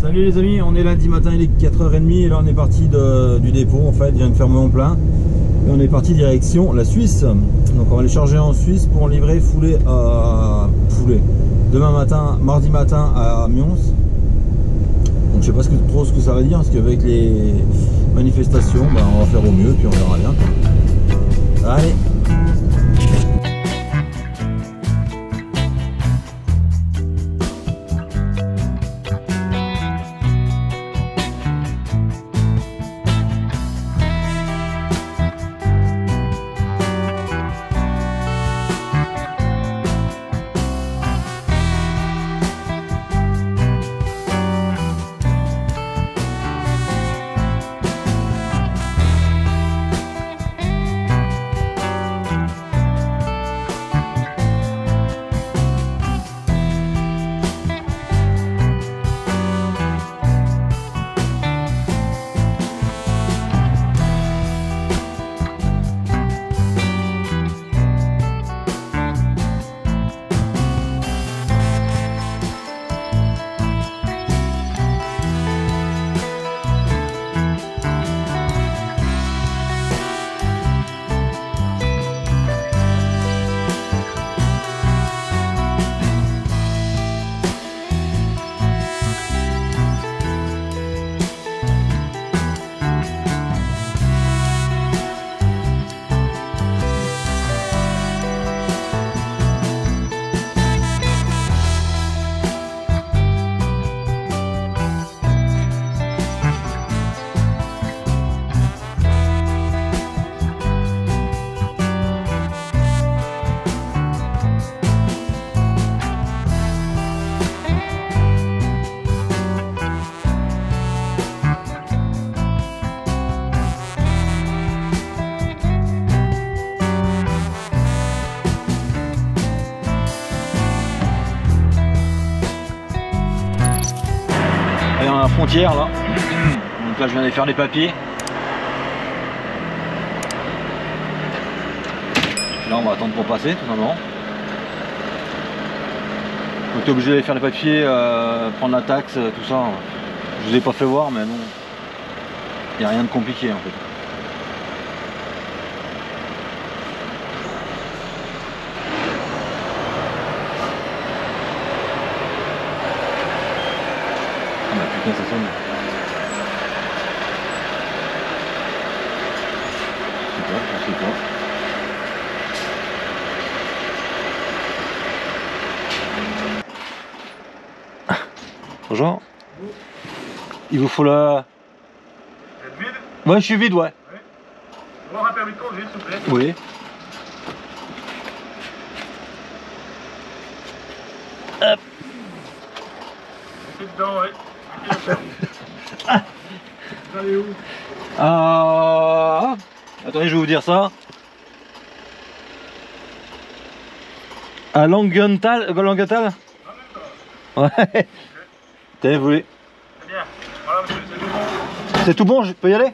Salut les amis, on est lundi matin, il est 4h30 et là on est parti du dépôt en fait, je viens de faire mon plein et on est parti direction la Suisse. Donc on va les charger en Suisse pour livrer foulé demain matin, mardi matin à Amiens. Donc je sais pas trop ce que ça va dire parce qu'avec les manifestations, on va faire au mieux puis on verra bien. Allez. Allez, on a la frontière là. Donc là je viens d'aller faire les papiers. Là on va attendre pour passer tout simplement. Donc t'es obligé d'aller faire les papiers, prendre la taxe, tout ça. Je vous ai pas fait voir mais non. Il n'y a rien de compliqué en fait. Ça sonne. Je sais pas. Bonjour. Il vous faut la... Vous êtes vide? Ouais, je suis vide, ouais. Oui. Vous avez un permis de conduire, s'il vous plaît? Oui. Hop. Mettez dedans, ouais. Vous allez où? Attendez, je vais vous dire ça. À Langenthal. Langenthal? Ouais. Tenez, vous voulez? Très bien. Voilà, monsieur, c'est tout bon. C'est tout bon, je peux y aller?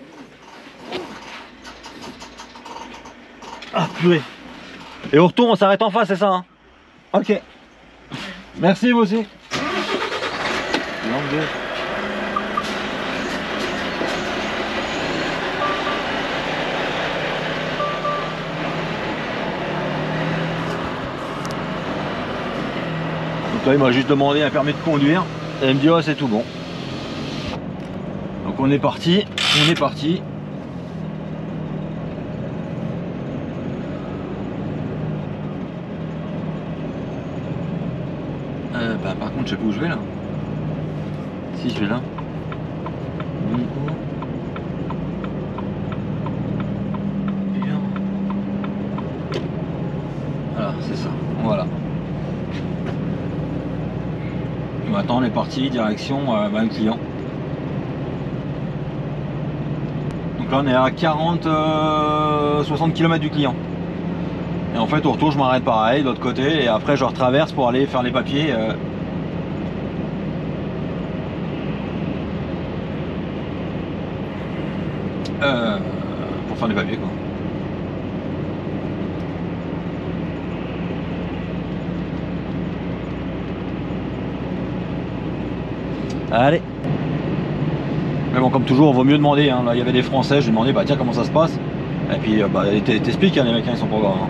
Ah, purée. Et au retour, on s'arrête en face, c'est ça, hein? Ok. Merci, vous aussi. Langue. Donc là, il m'a juste demandé un permis de conduire. Et il me dit, oh, c'est tout bon. Donc on est parti. Par contre, je sais pas où je vais là. Si je vais là. Voilà, c'est ça. Voilà. Maintenant on est parti direction le client. Donc là on est à 60 km du client. Et en fait au retour je m'arrête pareil de l'autre côté et après je retraverse pour aller faire les papiers. Pour faire les papiers quoi. Allez. Mais bon, comme toujours, vaut mieux demander. Hein. Là, il y avait des Français, je lui demandais, bah tiens, comment ça se passe? Et puis, bah, t'expliques, hein, les mecs, hein, ils sont pas graves. Hein.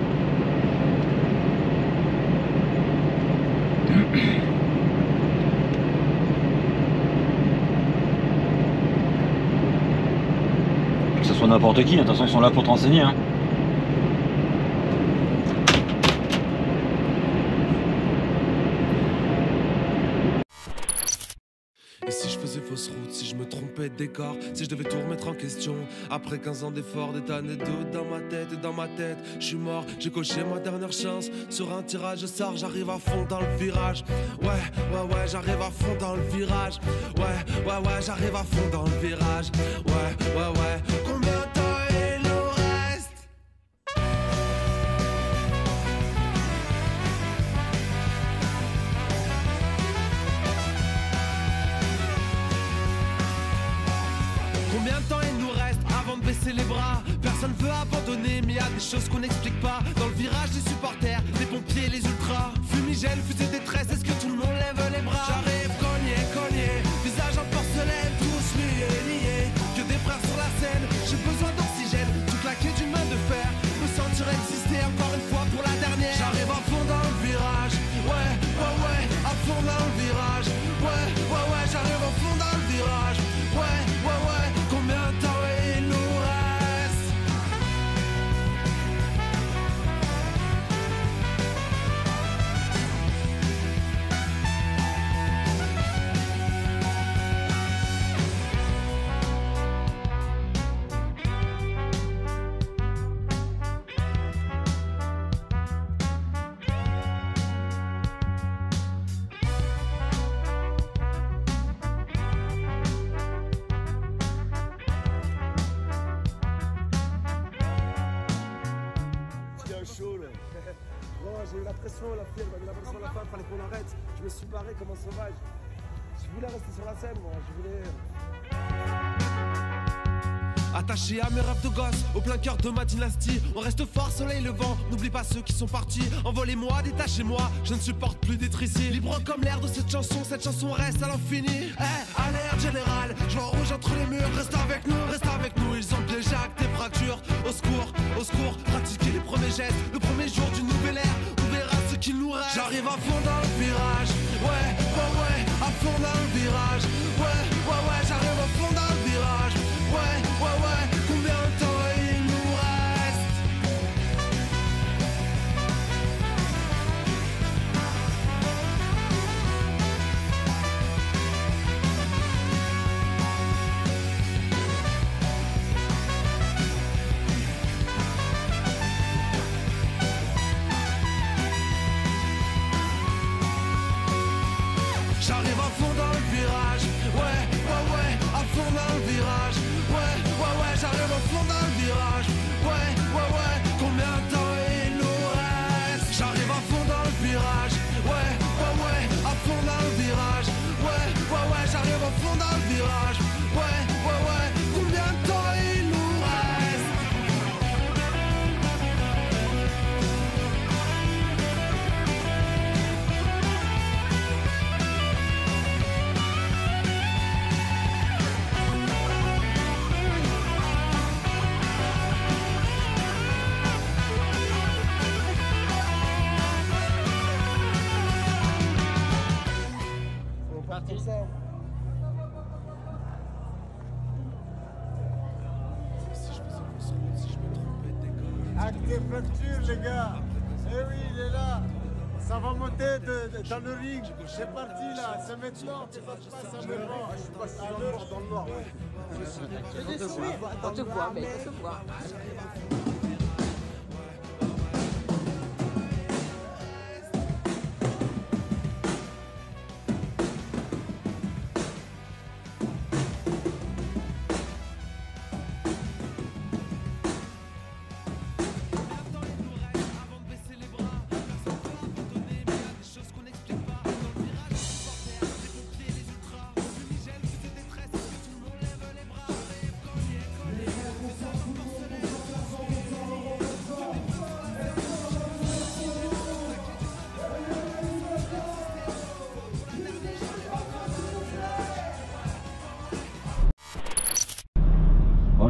Que ce soit n'importe qui, attention, ils sont là pour te renseigner. Hein. Et si je faisais fausse route, si je me trompais de décor, si je devais tout remettre en question, après 15 ans d'efforts, des années de doute dans ma tête, et dans ma tête, je suis mort, j'ai coché ma dernière chance, sur un tirage je sors, j'arrive à fond dans le virage, ouais, j'arrive à fond dans le virage, ouais, j'arrive à fond dans le virage, ouais, combien de temps il nous reste? Combien de temps il nous reste avant de baisser les bras? Personne veut abandonner, mais y a des choses qu'on n'explique pas. Dans le virage, les supporters, les pompiers, les ultras. Fumigène, fusée de détresse, est-ce que tout le monde lève les bras? J'arrive cogné, visage en porcelaine, tous liés. Que des frères sur la scène, j'ai besoin d'oxygène. Tout claqué d'une main de fer, me sentir exister encore une fois pour la dernière. J'arrive à fond dans le virage, ouais, à fond dans le virage, ouais, j'arrive à fond dans le virage, ouais. Combien de temps il nous reste? Chaud là. Non, j'ai eu la pression, la fille, elle m'a mis la pression à la fin, fallait qu'on arrête. Je me suis barré comme un sauvage. Je voulais rester sur la scène, moi, je voulais... Attaché à mes rêves de gosse, au plein cœur de ma dynastie. On reste fort, soleil levant, n'oublie pas ceux qui sont partis. Envolez-moi, détachez-moi, je ne supporte plus d'être ici. Libre comme l'air de cette chanson reste à l'infini. Alerte générale, je vois rouge entre les murs. Reste avec nous, ils ont déjà acté fracture. Au secours, pratiquez les premiers gestes. Le premier jour du nouvel ère, on verra ce qu'il nous reste. J'arrive à fond dans le virage, ouais, à fond dans le virage, ouais, j'arrive à fond dans le virage, ouais, combien de temps il nous reste? J'arrive à fond dans le virage, ouais, à fond dans le virage, ouais, j'arrive à fond dans le virage, ouais, combien de temps il nous reste? J'arrive à fond dans le virage, ouais, à fond dans le virage, ouais, j'arrive à fond dans le virage, ouais, combien de temps il nous reste? Comme ça. Acte de fracture, les gars. Eh oui, il est là. Ça va monter dans le ring. C'est parti là. C'est maintenant que ça se passe à Berlin. Je suis pas dans le noir. On te voit, mec, on te voit.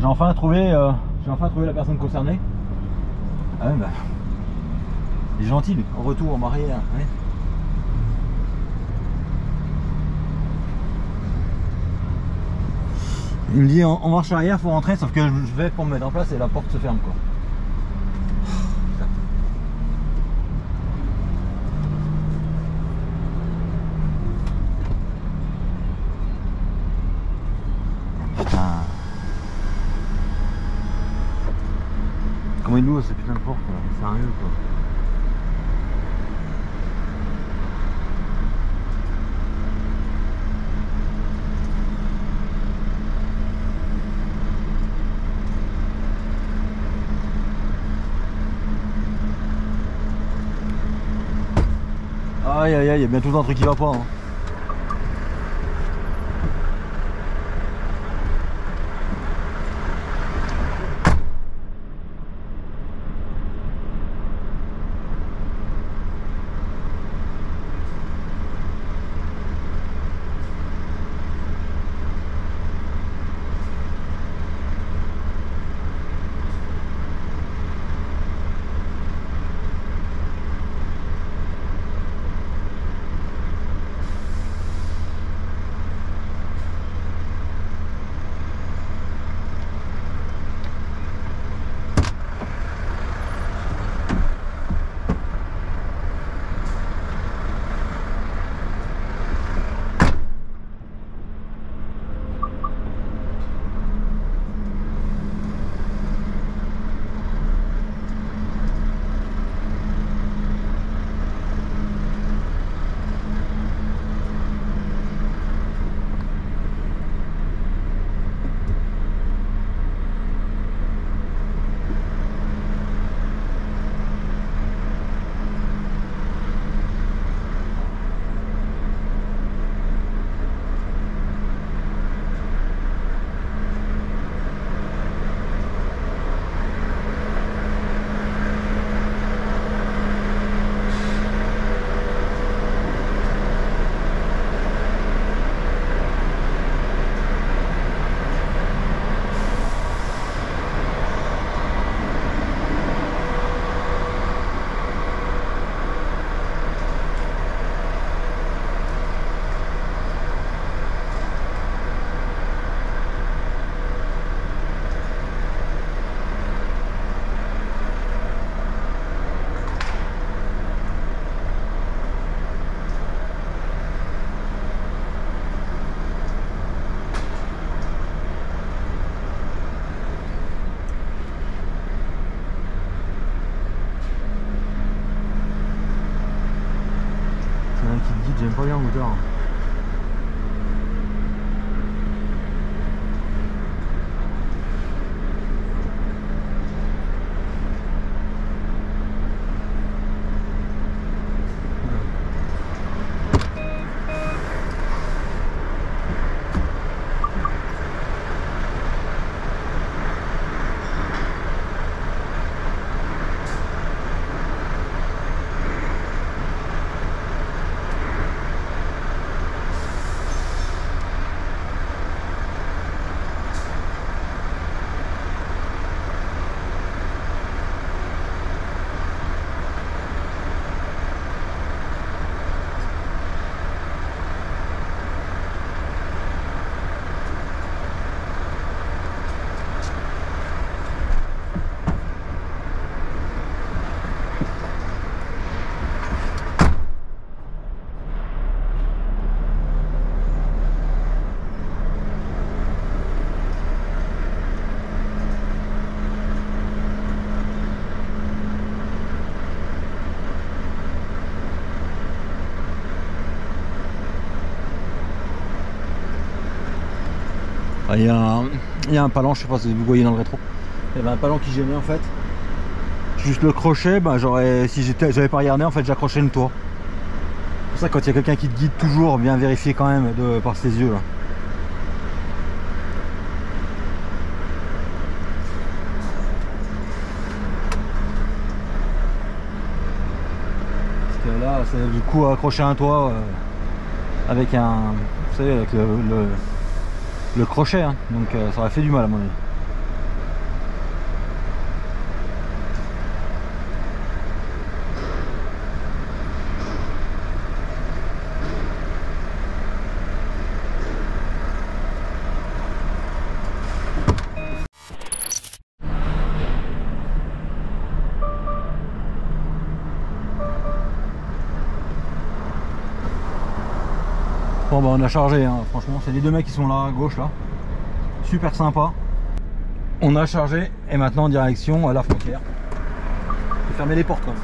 j'ai enfin trouvé la personne concernée. Ah ouais, bah, il est gentil lui, en retour, en arrière. Ouais. Il me dit en marche arrière, faut rentrer, sauf que je vais pour me mettre en place et la porte se ferme quoi. Putain. Comment il ouvre ce putain de porte quoi, sérieux quoi. Aïe aïe aïe, il y a bien tout un truc qui va pas. Hein. J'aime pas bien en hauteur. Il y a un palan, je sais pas si vous voyez dans le rétro. Il y avait un palan qui gênait en fait. Juste le crochet, bah, si j'avais pas regardé en fait, j'accrochais le toit. C'est pour ça que quand il y a quelqu'un qui te guide toujours, bien vérifier quand même par ses yeux là. Parce que là, c'est du coup accrocher un toit avec un, vous savez, avec le crochet, hein. Donc ça aurait fait du mal à mon avis. bah on a chargé, hein. Franchement c'est les deux mecs qui sont là à gauche là. Super sympa. On a chargé et maintenant direction à la frontière. Je vais fermer les portes quand même.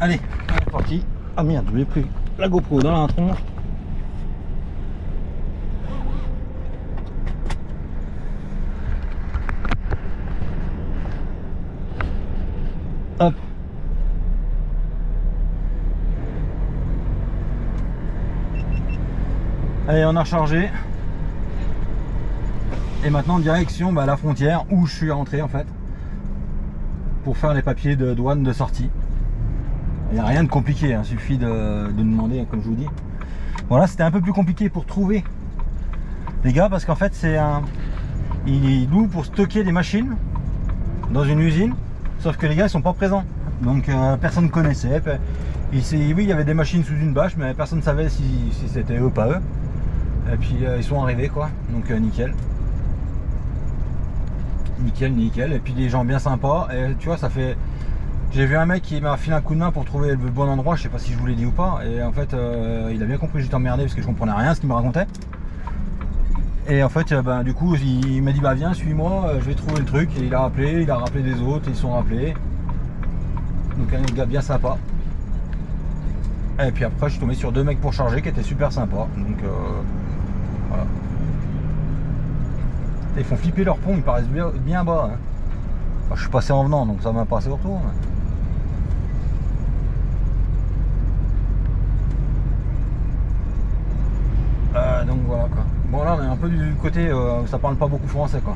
Allez, on est parti. Ah merde, je l'ai pris la GoPro dans la tronche. Hop. Allez, on a rechargé. Et maintenant direction la frontière où je suis rentré en fait. Pour faire les papiers de douane de sortie. Il n'y a rien de compliqué, hein. Suffit de demander comme je vous dis. Voilà, c'était un peu plus compliqué pour trouver les gars parce qu'en fait c'est un... Ils louent pour stocker des machines dans une usine. Sauf que les gars ils sont pas présents, donc personne ne connaissait. Oui, il y avait des machines sous une bâche, mais personne ne savait si c'était eux ou pas eux. Et puis ils sont arrivés quoi, donc nickel. Nickel. Et puis des gens bien sympas. Et tu vois, ça fait. J'ai vu un mec qui m'a filé un coup de main pour trouver le bon endroit. Je sais pas si je vous l'ai dit ou pas. Et en fait, il a bien compris que j'étais emmerdé parce que je comprenais rien à ce qu'il me racontait. Et en fait, du coup, il m'a dit bah viens, suis-moi, je vais trouver le truc. Et il a rappelé des autres, ils sont rappelés. Donc un gars bien sympa. Et puis après, je suis tombé sur deux mecs pour charger qui étaient super sympas. Donc voilà. Et ils font flipper leur pont, ils paraissent bien bas. Hein. Enfin, je suis passé en venant, donc ça m'a passé au retour. Donc voilà quoi. Bon là on est un peu du côté où ça parle pas beaucoup français quoi.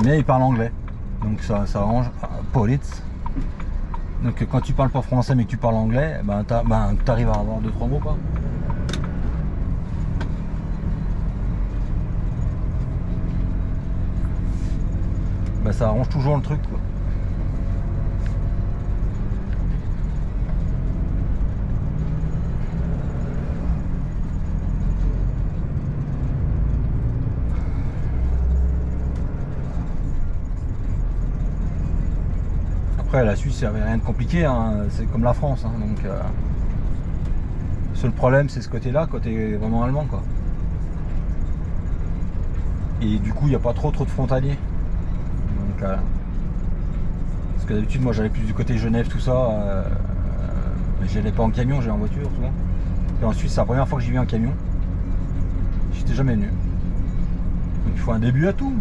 Mais ils parlent anglais. Donc ça arrange. Politz. Donc quand tu parles pas français mais que tu parles anglais, t'arrives à avoir 2-3 mots quoi. Ça arrange toujours le truc quoi. Après la Suisse, il n'y avait rien de compliqué, hein. C'est comme la France, hein. Donc le seul problème c'est ce côté-là, côté vraiment allemand quoi. Et du coup il n'y a pas trop de frontaliers. Donc, parce que d'habitude moi j'allais plus du côté Genève tout ça, j'y allais pas en camion, j'allais en voiture souvent. Et en Suisse c'est la première fois que j'y vais en camion. J'étais jamais venu. Donc il faut un début à tout.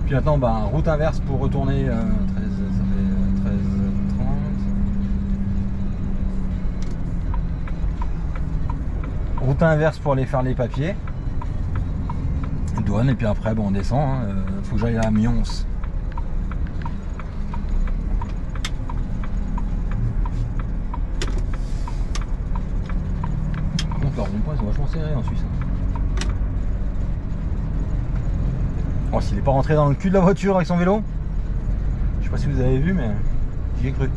Puis maintenant route inverse pour retourner 13, ça fait 13h30. Route inverse pour aller faire les papiers. Douane et puis après on descend, hein. Faut que j'aille à Mions. Donc leurs ronds-points sont vachement serrés en Suisse. Oh, s'il n'est pas rentré dans le cul de la voiture avec son vélo, je sais pas si vous avez vu mais j'y ai cru.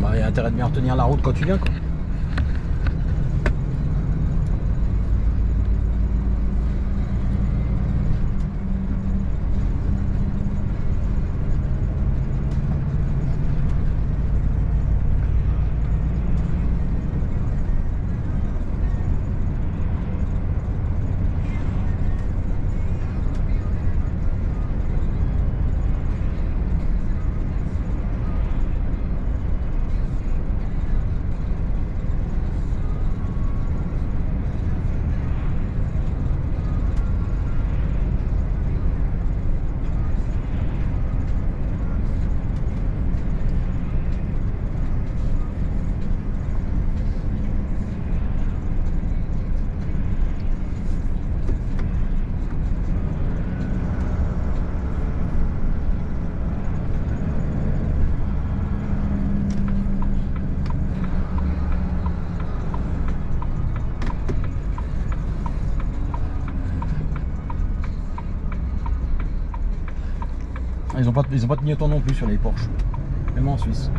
Il y a intérêt de bien retenir la route quand tu viens quoi. Ils ont pas de clignotant non plus sur les Porsche, même en Suisse.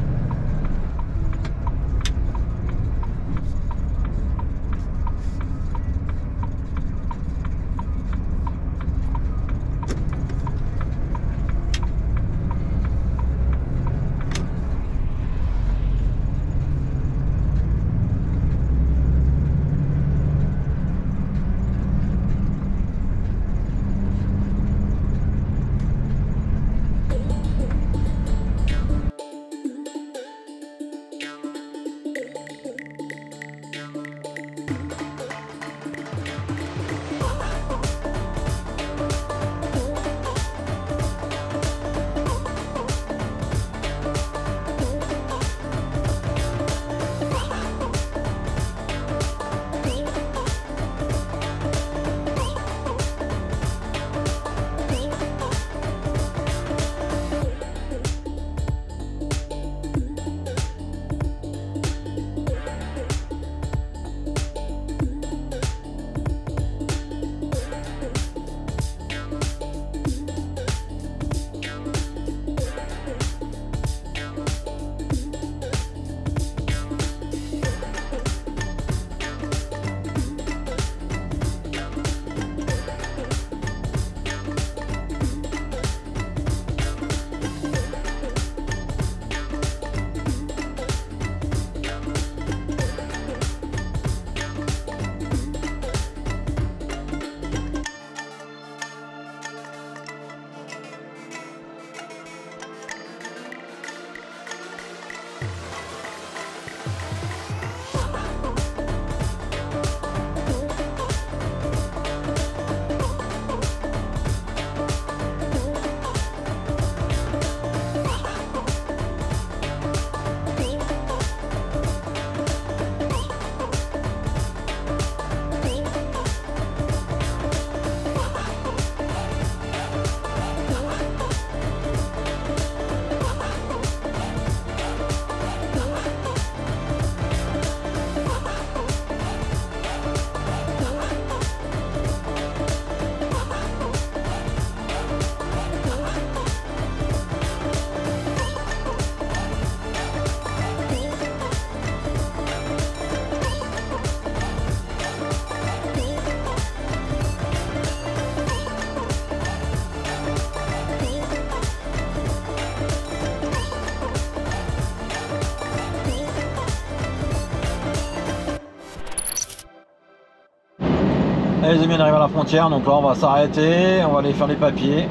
Allez les amis, on arrive à la frontière, donc là on va s'arrêter, on va aller faire les papiers,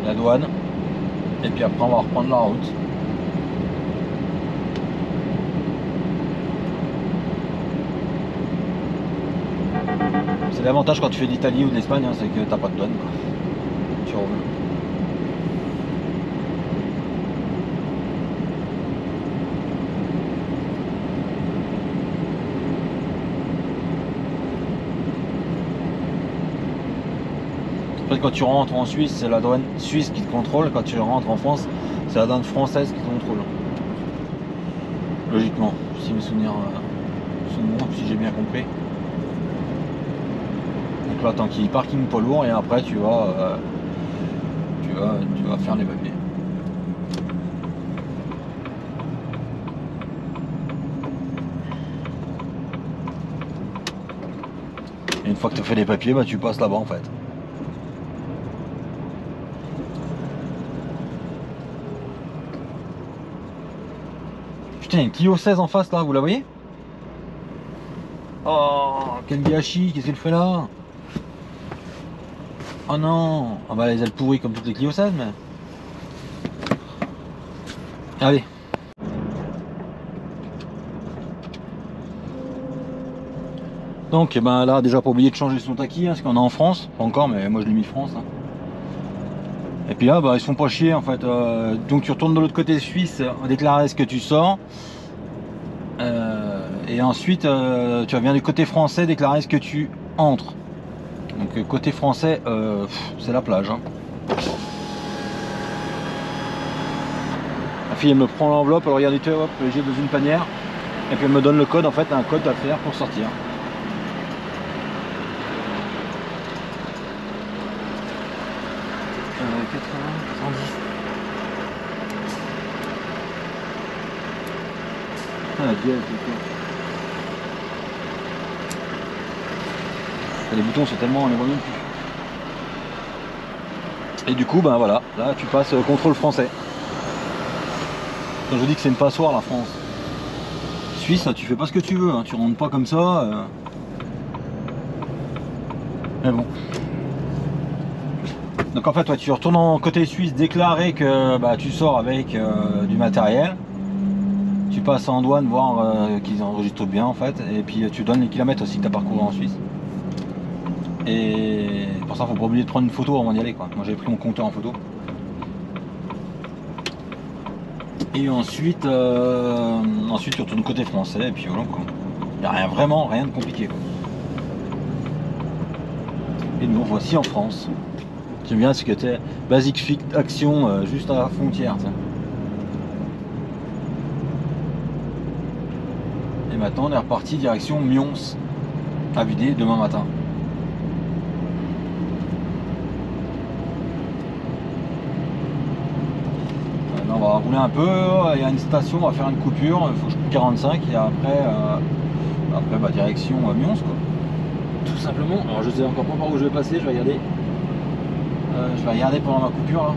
la douane, et puis après on va reprendre la route. C'est l'avantage quand tu fais d'Italie ou de l'Espagne, hein, c'est que t'as pas de douane, quoi. Tu roules. Après, quand tu rentres en Suisse, c'est la douane suisse qui te contrôle. Quand tu rentres en France, c'est la douane française qui te contrôle. Logiquement, si mes souvenirs sont bons, si j'ai bien compris. Donc là, tant qu'il y parking poids lourd, et après tu vas faire les papiers. Et une fois que tu as fait les papiers, bah, tu passes là-bas en fait. Putain, il y a une Clio 16 en face là, vous la voyez? Oh, quel gâchis, qu'est-ce qu'elle fait là? Oh non! Ah bah les ailes pourries comme toutes les Clio 16, mais... Allez! Donc, ben là, déjà pas oublier de changer son taquis, hein, parce qu'on est en France, pas encore, mais moi je l'ai mis France. Hein. Et puis là, bah, ils se font pas chier en fait. Donc tu retournes de l'autre côté suisse, déclarer ce que tu sors. Et ensuite, tu reviens du côté français, déclarer ce que tu entres. Donc côté français, c'est la plage. Hein. La fille, elle me prend l'enveloppe, elle regarde, hop, elle jette dans une panière. Et puis elle me donne le code, en fait, un code à faire pour sortir. 110. Ah, la gueule, les boutons sont tellement, on les voit même plus. Et du coup, ben voilà, là tu passes contrôle français. Quand je dis que c'est une passoire la France. Suisse, là, tu fais pas ce que tu veux, hein, tu rentres pas comme ça. Mais bon. Donc en fait, toi, tu retournes en côté suisse, déclarer que bah, tu sors avec du matériel. Tu passes en douane, voir qu'ils enregistrent bien en fait. Et puis tu donnes les kilomètres aussi que tu as parcouru en Suisse. Et pour ça, faut pas oublier de prendre une photo avant d'y aller, quoi. Moi, j'avais pris mon compteur en photo. Et ensuite, ensuite tu retournes côté français et puis voilà quoi. Il n'y a vraiment rien de compliqué quoi. Et nous voici en France. J'aime bien ce que t'es Basic Fit Action juste à la frontière. T'sais. Et maintenant on est reparti direction Mions à vider demain matin. On va rouler un peu, il y a une station, on va faire une coupure, il faut que je coupe 45 et après, après bah, direction Mions quoi. Tout simplement. Alors je sais encore pas par où je vais passer, je vais regarder. Je vais regarder pendant ma coupure là.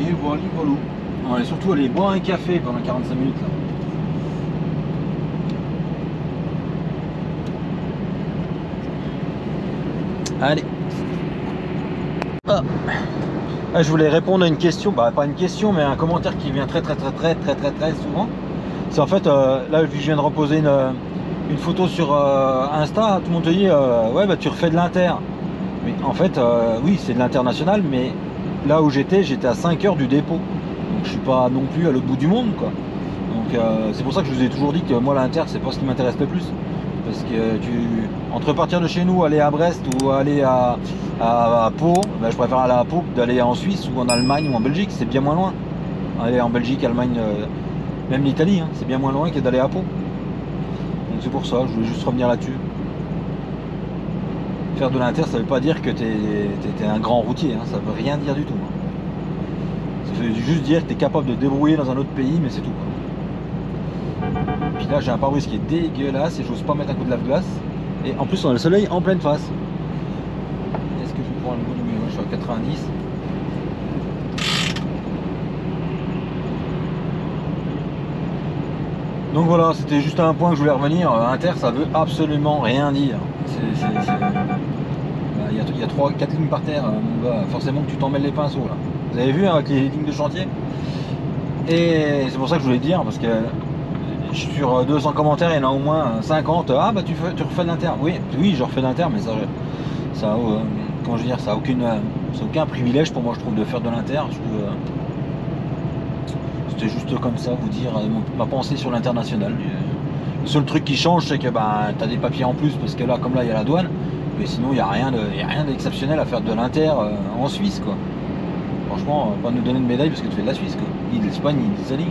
Et voilà, voilà. On va surtout aller boire un café pendant 45 minutes là. Allez. Ah. Ah, je voulais répondre à une question, bah pas une question mais un commentaire qui vient très souvent. C'est en fait là vu que je viens de reposer une photo sur Insta, tout le monde te dit ouais bah tu refais de l'inter. Mais en fait oui c'est de l'international mais là où j'étais à 5 heures du dépôt. Donc je suis pas non plus à l'autre bout du monde quoi. Donc c'est pour ça que je vous ai toujours dit que moi l'inter c'est pas ce qui m'intéresse le plus. Parce que entre partir de chez nous, aller à Brest ou aller à Pau, ben je préfère aller à Pau que d'aller en Suisse ou en Allemagne ou en Belgique, c'est bien moins loin. Aller en Belgique, Allemagne, même l'Italie, hein, c'est bien moins loin que d'aller à Pau. Donc c'est pour ça, je voulais juste revenir là-dessus. Faire de l'inter, ça veut pas dire que tu es un grand routier, hein, ça veut rien dire du tout. Hein. Ça veut juste dire que tu es capable de te débrouiller dans un autre pays, mais c'est tout. Puis là j'ai un pare-brise qui est dégueulasse et j'ose pas mettre un coup de lave-glace. Et en plus on a le soleil en pleine face. Est-ce que je vais prendre le bon numéro? Je suis à 90. Donc voilà, c'était juste un point que je voulais revenir. Inter ça veut absolument rien dire. Il y a 3-4 lignes par terre, mon gars. Forcément que tu t'en mêles les pinceaux là. Vous avez vu hein, avec les lignes de chantier. Et c'est pour ça que je voulais dire parce que sur 200 commentaires, il y en a au moins 50. Ah bah tu refais de l'inter. Oui, je refais de l'inter, mais ça comment je veux dire, ça a aucun privilège pour moi, je trouve, de faire de l'inter. C'était juste comme ça, vous dire ma pensée sur l'international. Le seul truc qui change, c'est que bah, tu as des papiers en plus, parce que là, comme là, il y a la douane. Mais sinon, il n'y a rien d'exceptionnel à faire de l'inter en Suisse, quoi. Franchement, pas nous donner une médaille parce que tu fais de la Suisse, quoi. Ni de l'Espagne, ni d'Italie.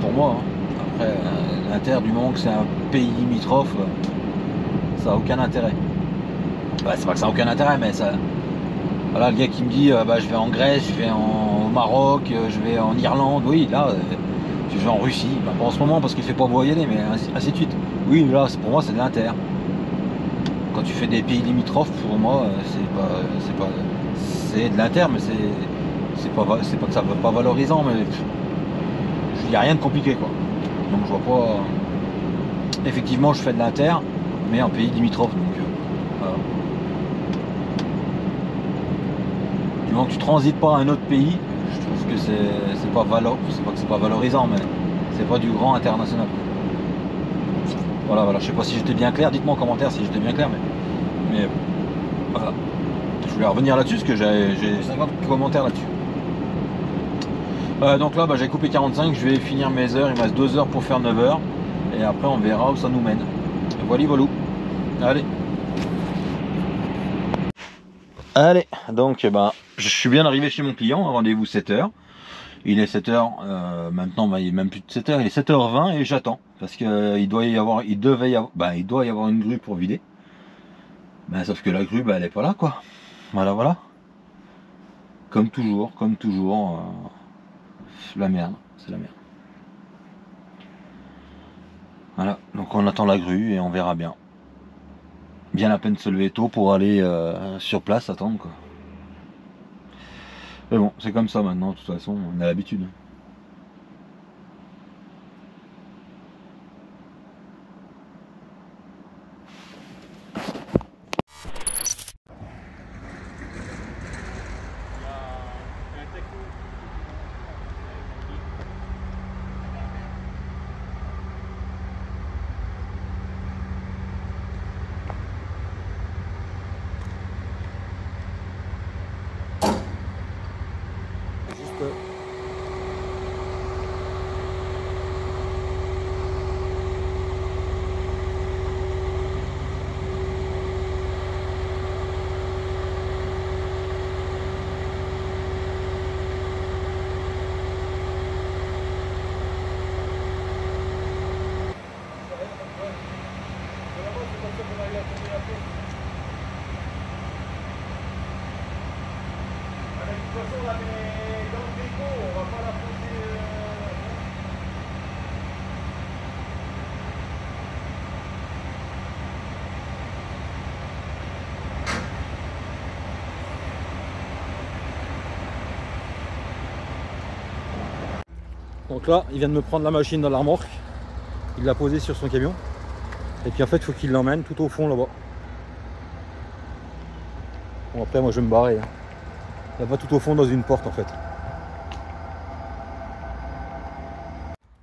Pour moi, hein. Après l'inter du moment que c'est un pays limitrophe, ça n'a aucun intérêt. Bah, c'est pas que ça n'a aucun intérêt, mais ça. Voilà, le gars qui me dit bah, je vais en Grèce, je vais au Maroc, je vais en Irlande, oui là je vais en Russie, bah, pas en ce moment parce qu'il fait pas voyager, mais ainsi de suite. Oui là pour moi c'est de l'inter. Quand tu fais des pays limitrophes, pour moi c'est de l'inter, mais c'est pas que ça va pas valorisant, mais il n'y a rien de compliqué quoi. Donc je vois pas. Effectivement je fais de l'inter, mais en pays limitrophe, donc voilà. Du moment que tu transites pas à un autre pays, je trouve que c'est pas que c'est pas valorisant, mais c'est pas du grand international. Voilà, je sais pas si j'étais bien clair, dites-moi en commentaire si j'étais bien clair, mais voilà. Je voulais revenir là-dessus parce que j'ai 50 commentaires là-dessus. Donc là, bah, j'ai coupé 45, je vais finir mes heures, il me reste 2 heures pour faire 9 heures. Et après, on verra où ça nous mène. Voilà. Allez, donc bah, je suis bien arrivé chez mon client, rendez-vous 7h. Il est 7h, maintenant bah, il est même plus de 7h, il est 7h20 et j'attends. Parce qu'il doit y avoir une grue pour vider. Ben, sauf que la grue, ben, elle est pas là quoi. Voilà, voilà. Comme toujours, la merde, c'est la merde. Voilà, donc on attend la grue et on verra bien. Bien la peine de se lever tôt pour aller sur place attendre quoi. Mais bon, c'est comme ça maintenant, de toute façon, on a l'habitude. Donc là, il vient de me prendre la machine dans la remorque. Il l'a posée sur son camion. Et puis en fait, il faut qu'il l'emmène tout au fond là-bas. Bon, après, moi je vais me barrer. Hein. Là-bas, tout au fond, dans une porte en fait.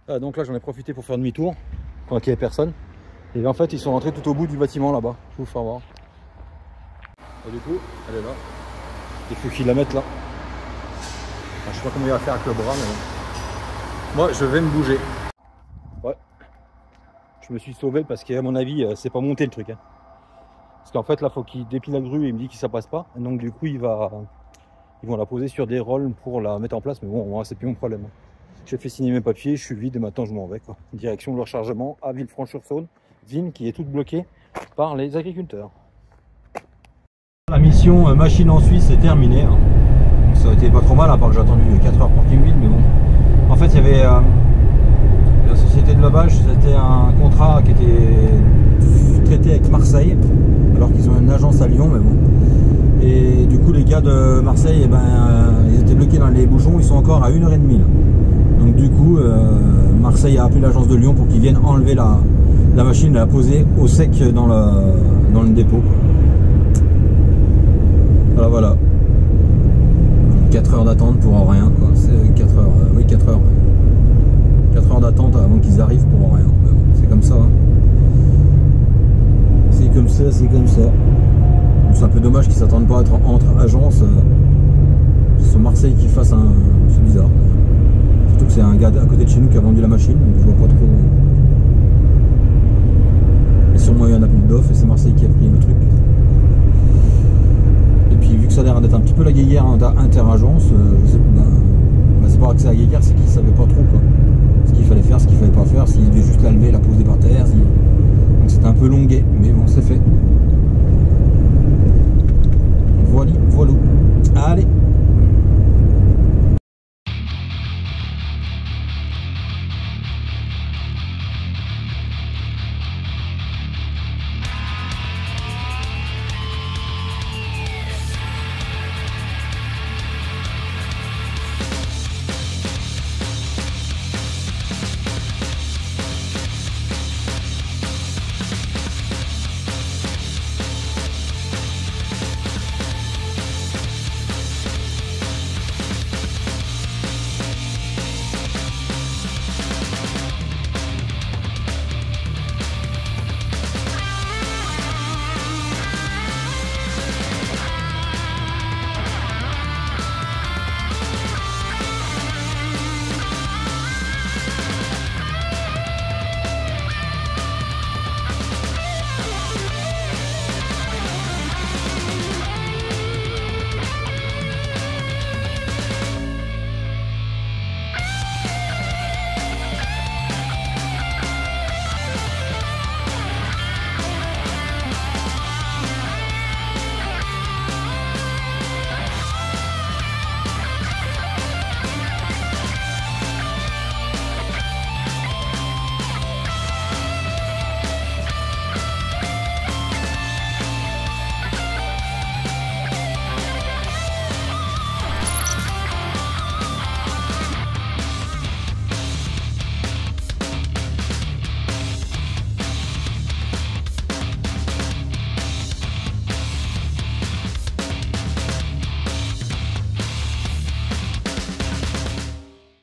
Ah, donc là, j'en ai profité pour faire demi-tour quand il n'y avait personne. Et en fait, ils sont rentrés tout au bout du bâtiment là-bas. Je vais vous faire voir. Et du coup, elle est là. Il faut qu'il la mette là. Alors, je sais pas comment il va faire avec le bras, mais bon. Moi, je vais me bouger. Ouais. Je me suis sauvé parce qu'à mon avis, c'est pas monté le truc. Hein. Parce qu'en fait, là, faut qu'il dépile la grue et il me dit que ça passe pas. Et donc, du coup, ils vont la poser sur des rolls pour la mettre en place. Mais bon, moi, c'est plus mon problème. J'ai fait signer mes papiers, je suis vide et maintenant je m'en vais. Quoi. Direction le rechargement à Villefranche-sur-Saône. Vigne qui est toute bloquée par les agriculteurs. La mission machine en Suisse est terminée. Hein. Ça a été pas trop mal, à part que j'ai attendu 4 heures pour qu'il me vide, mais bon. En fait, il y avait la société de lavage, c'était un contrat qui était traité avec Marseille, alors qu'ils ont une agence à Lyon, mais bon. Et du coup, les gars de Marseille, eh ben, ils étaient bloqués dans les bouchons, ils sont encore à 1h30 là. Donc du coup, Marseille a appelé l'agence de Lyon pour qu'ils viennent enlever la machine et la poser au sec dans le dépôt. Voilà, voilà. 4 heures d'attente pour rien, quoi. C'est 4 heures, oui 4 heures. 4 heures d'attente avant qu'ils arrivent pour rien. C'est comme ça. Hein. C'est comme ça, c'est comme ça. C'est un peu dommage qu'ils s'attendent pas à être entre agences. C'est Marseille qui fasse un... C'est bizarre. Surtout que c'est un gars à côté de chez nous qui a vendu la machine, donc je vois pas trop... Il y a sûrement eu un appel d'offres et c'est Marseille qui a pris le truc. Et puis vu que ça a l'air d'être un petit peu la guéguerre inter-agence, c'est pas que c'est la guéguerre, c'est qu'ils savaient pas trop quoi. Ce qu'il fallait faire, ce qu'il fallait pas faire, s'ils devaient juste